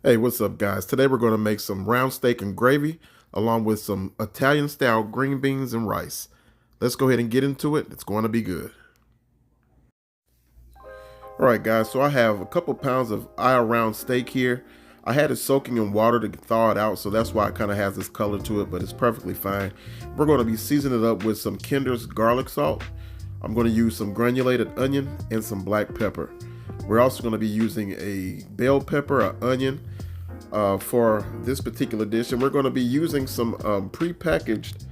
Hey, what's up, guys? Today we're going to make some round steak and gravy along with some Italian style green beans and rice. Let's go ahead and get into it. It's going to be good. All right, guys, so I have a couple pounds of round steak here. I had it soaking in water to thaw it out, so that's why it kind of has this color to it, but it's perfectly fine. We're going to be seasoning it up with some Kinder's garlic salt. I'm going to use some granulated onion and some black pepper. We're also going to be using a bell pepper, an onion, for this particular dish, and we're going to be using some pre-packaged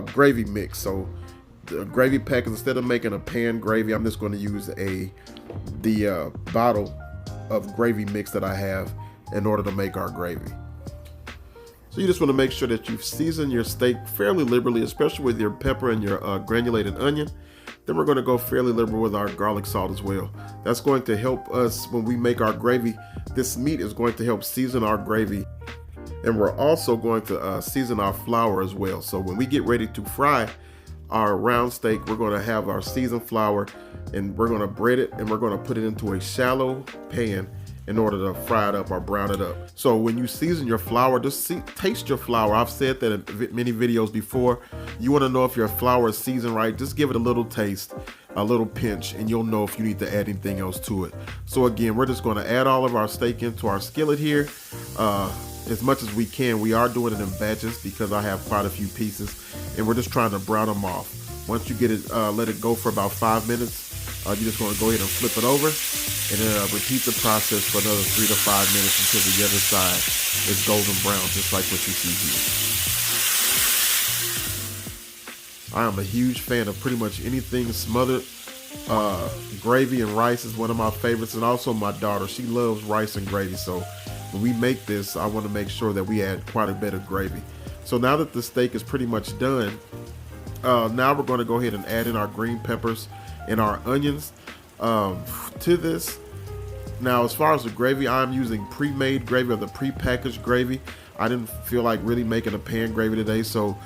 gravy mix. So the gravy package, instead of making a pan gravy, I'm just going to use the bottle of gravy mix that I have in order to make our gravy. So you just want to make sure that you season your steak fairly liberally, especially with your pepper and your granulated onion. Then we're going to go fairly liberal with our garlic salt as well. That's going to help us when we make our gravy. This meat is going to help season our gravy. And we're also going to season our flour as well. So when we get ready to fry our round steak, we're going to have our seasoned flour, and we're going to bread it, and we're going to put it into a shallow pan in order to fry it up or brown it up. So when you season your flour, just taste your flour. I've said that in many videos before. You want to know if your flour is seasoned right, just give it a little taste, a little pinch, and you'll know if you need to add anything else to it. So again, we're just going to add all of our steak into our skillet here as much as we can. We are doing it in batches because I have quite a few pieces, and we're just trying to brown them off. Once you get it, let it go for about 5 minutes. You're just going to go ahead and flip it over, and then repeat the process for another 3 to 5 minutes until the other side is golden brown, just like what you see here. I am a huge fan of pretty much anything smothered. Gravy and rice is one of my favorites, and also my daughter, she loves rice and gravy. So when we make this, I want to make sure that we add quite a bit of gravy. So now that the steak is pretty much done, now we're going to go ahead and add in our green peppers and our onions to this. Now, as far as the gravy, I'm using pre-made gravy or the pre-packaged gravy. I didn't feel like really making a pan gravy today, so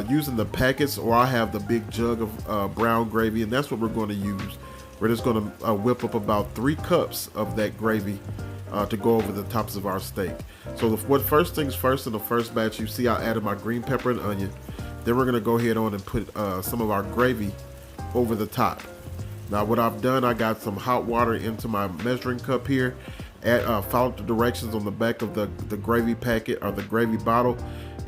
using the packets, or I have the big jug of brown gravy, and that's what we're going to use. We're just going to whip up about 3 cups of that gravy to go over the tops of our steak. So first things first, in the first batch, you see I added my green pepper and onion. Then we're going to go ahead on and put some of our gravy over the top. Now what I've done, I got some hot water into my measuring cup here. Followed the directions on the back of the gravy packet or the gravy bottle,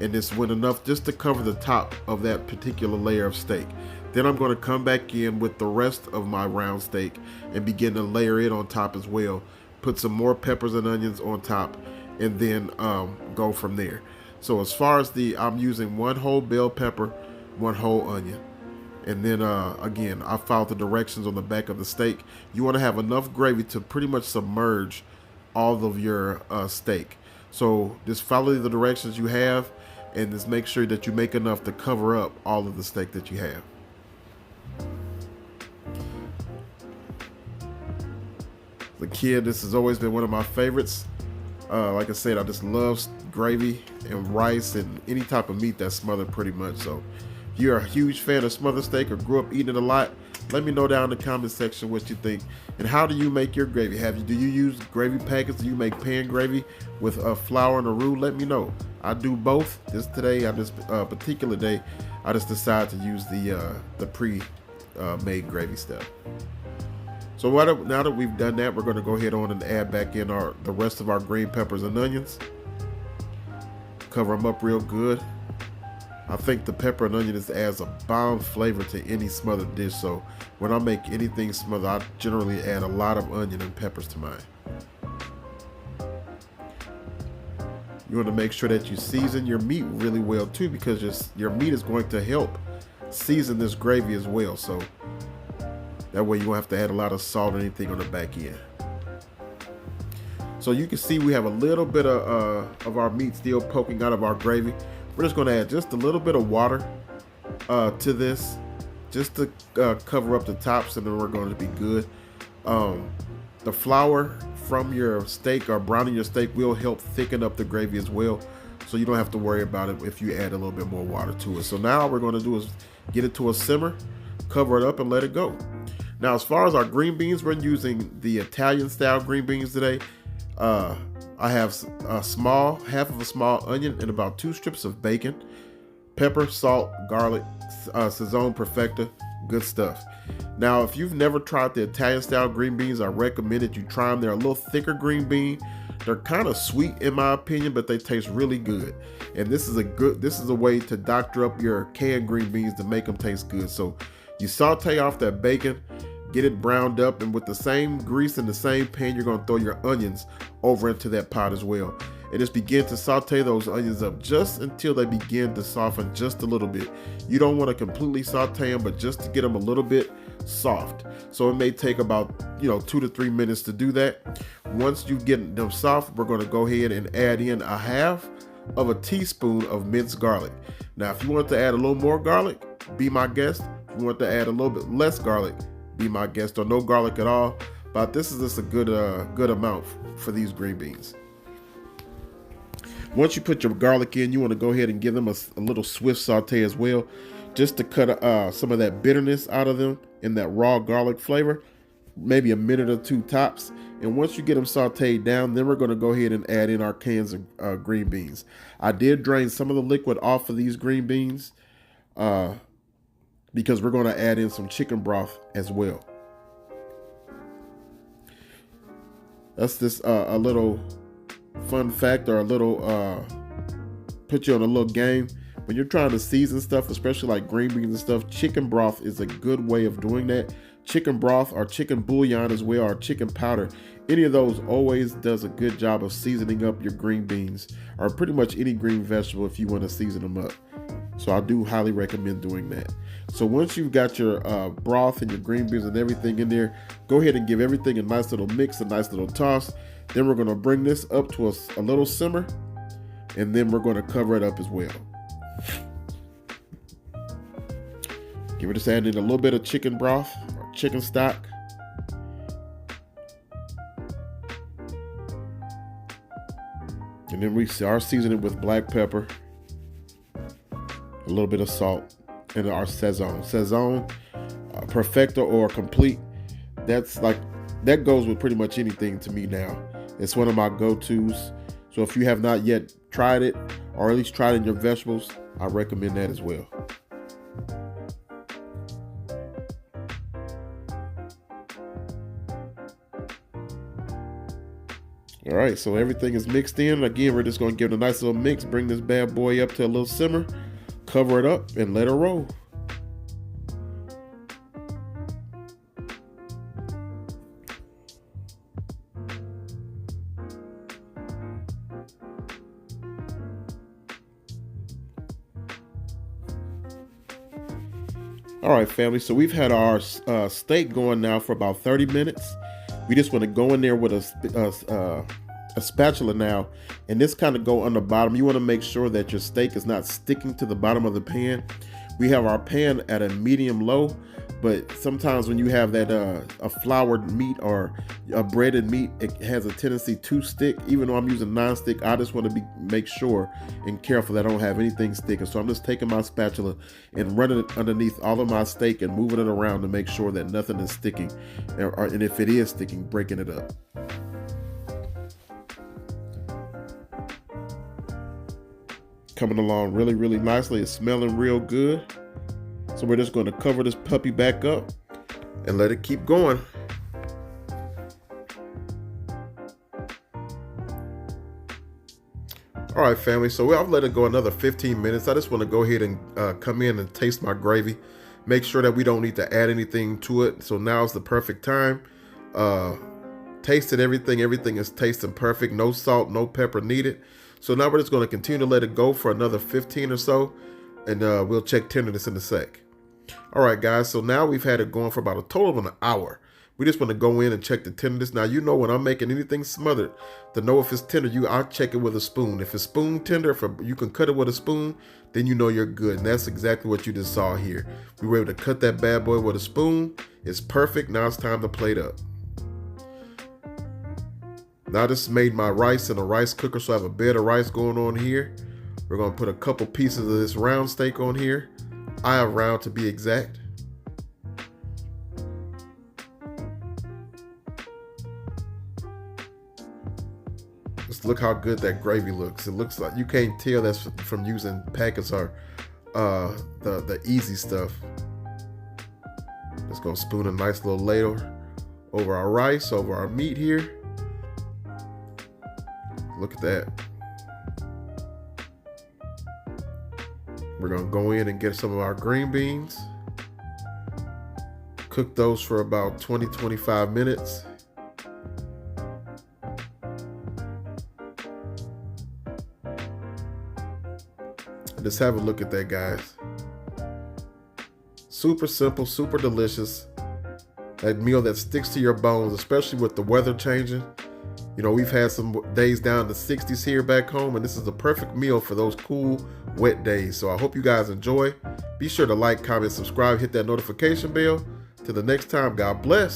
and this went enough just to cover the top of that particular layer of steak. Then I'm going to come back in with the rest of my round steak and begin to layer it on top as well. Put some more peppers and onions on top, and then go from there. So as far as I'm using 1 whole bell pepper, 1 whole onion. And then again, I followed the directions on the back of the steak. You want to have enough gravy to pretty much submerge all of your steak. So just follow the directions you have, and just make sure that you make enough to cover up all of the steak that you have. The kid, this has always been one of my favorites. Like I said, I just love gravy and rice and any type of meat that's smothered pretty much. So if you're a huge fan of smothered steak or grew up eating it a lot, let me know down in the comment section what you think. And how do you make your gravy? Do you use gravy packets? Do you make pan gravy with flour and a roux? Let me know. I do both. This particular day, I just decided to use the pre-made gravy stuff. So now that we've done that, we're going to go ahead on and add back in the rest of our green peppers and onions. Cover them up real good. I think the pepper and onion just adds a bomb flavor to any smothered dish. So when I make anything smothered, I generally add a lot of onion and peppers to mine. You want to make sure that you season your meat really well too, because your meat is going to help season this gravy as well. So that way you won't have to add a lot of salt or anything on the back end. So you can see we have a little bit of our meat still poking out of our gravy. We're just going to add just a little bit of water to this, just to cover up the tops, and then we're going to be good. The flour from your steak or browning your steak will help thicken up the gravy as well, so you don't have to worry about it if you add a little bit more water to it. So now all we're going to do is get it to a simmer, cover it up, and let it go. Now as far as our green beans, we're using the Italian style green beans today. I I have half of a small onion and about 2 strips of bacon, pepper, salt, garlic, Sazon Perfecta, good stuff. Now, if you've never tried the Italian style green beans, I recommend that you try them. They're a little thicker green bean. They're kind of sweet in my opinion, but they taste really good. And this is a way to doctor up your canned green beans to make them taste good. So you saute off that bacon, get it browned up, and with the same grease in the same pan, you're gonna throw your onions over into that pot as well. And just begin to saute those onions up just until they begin to soften just a little bit. You don't want to completely saute them, but just to get them a little bit soft. So it may take about 2 to 3 minutes to do that. Once you get them soft, we're going to go ahead and add in a half of a teaspoon of minced garlic. Now, if you want to add a little more garlic, be my guest. If you want to add a little bit less garlic, be my guest, or no garlic at all. But this is just a good amount for these green beans. Once you put your garlic in, you want to go ahead and give them a little swift saute as well, just to cut some of that bitterness out of them and that raw garlic flavor, maybe a minute or 2 tops. And once you get them sauteed down, then we're going to go ahead and add in our cans of green beans. I did drain some of the liquid off of these green beans because we're going to add in some chicken broth as well. That's just a little fun fact, or a little put you on a little game. When you're trying to season stuff, especially like green beans and stuff, chicken broth is a good way of doing that. Chicken broth or chicken bouillon as well, or chicken powder, any of those always does a good job of seasoning up your green beans, or pretty much any green vegetable if you want to season them up. So I do highly recommend doing that. So once you've got your broth and your green beans and everything in there, go ahead and give everything a nice little mix, a nice little toss. Then we're going to bring this up to a little simmer, and then we're going to cover it up as well. Give it, just add in a little bit of chicken broth or chicken stock. And then we are seasoning with black pepper, a little bit of salt, and our Sazon Perfecta or Complete. That goes with pretty much anything to me now. It's one of my go-tos. So if you have not yet tried it, or at least tried it in your vegetables, I recommend that as well. All right, so everything is mixed in. Again, we're just going to give it a nice little mix, bring this bad boy up to a little simmer, cover it up, and let it roll. All right, family, so we've had our steak going now for about 30 minutes. We just want to go in there with a spatula now, and this kind of go on the bottom. You want to make sure that your steak is not sticking to the bottom of the pan. We have our pan at a medium low, but sometimes when you have that a floured meat or a breaded meat, it has a tendency to stick. Even though I'm using non-stick, I just want to make sure and careful that I don't have anything sticking. So I'm just taking my spatula and running it underneath all of my steak and moving it around to make sure that nothing is sticking, and if it is sticking, breaking it up. Coming along really, really nicely. It's smelling real good. So we're just going to cover this puppy back up and let it keep going. All right, family, so I've let it go another 15 minutes. I just want to go ahead and come in and taste my gravy. Make sure that we don't need to add anything to it. So now's the perfect time. Tasted everything. Everything is tasting perfect. No salt, no pepper needed. So now we're just going to continue to let it go for another 15 or so, and we'll check tenderness in a sec. All right, guys, so now we've had it going for about a total of an hour. We just want to go in and check the tenderness. Now, you know, when I'm making anything smothered, to know if it's tender, I'll check it with a spoon. If it's spoon tender, if you can cut it with a spoon, then you know you're good. And that's exactly what you just saw here. We were able to cut that bad boy with a spoon. It's perfect. Now it's time to plate up. Now, this made my rice in a rice cooker, so I have a bed of rice going on here. We're going to put a couple pieces of this round steak on here. I have round to be exact. Just look how good that gravy looks. It looks like you can't tell that's from using packets or the easy stuff. Just gonna spoon a nice little ladle over our rice, over our meat here. Look at that. We're gonna go in and get some of our green beans. Cook those for about 20-25 minutes. Just have a look at that, guys. Super simple, super delicious. That meal that sticks to your bones, especially with the weather changing. You know, we've had some days down to 60s here back home, and this is the perfect meal for those cool, wet days. So I hope you guys enjoy. Be sure to like, comment, subscribe, hit that notification bell. Till the next time, God bless.